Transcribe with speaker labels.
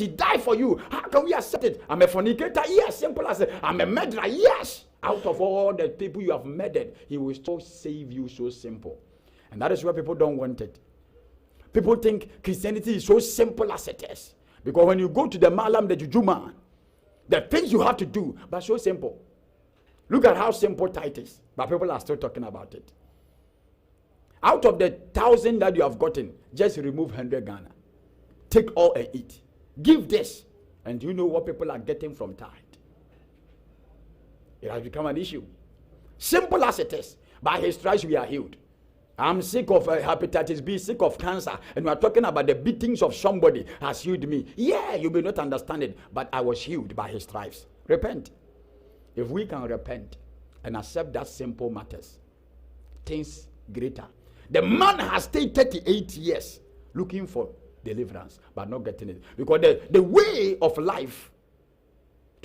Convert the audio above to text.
Speaker 1: he died for you. How can we accept it? I'm a fornicator. Yes, simple as it. I'm a murderer. Yes. Out of all the people you have murdered, he will still save you. So simple. And that is why people don't want it. People think Christianity is so simple as it is. Because when you go to the Malam, the Juju man, the things you have to do, but so simple. Look at how simple tithe is. But people are still talking about it. Out of the 1,000 that you have gotten, just remove 100 Ghana. Take all and eat. Give this. And do you know what people are getting from tithe? It has become an issue. Simple as it is. By his stripes we are healed. I'm sick of hepatitis B, sick of cancer, and we are talking about the beatings of somebody has healed me. Yeah, you may not understand it, but I was healed by his stripes. Repent. If we can repent and accept that simple matters, things greater. The man has stayed 38 years looking for deliverance, but not getting it. Because the way of life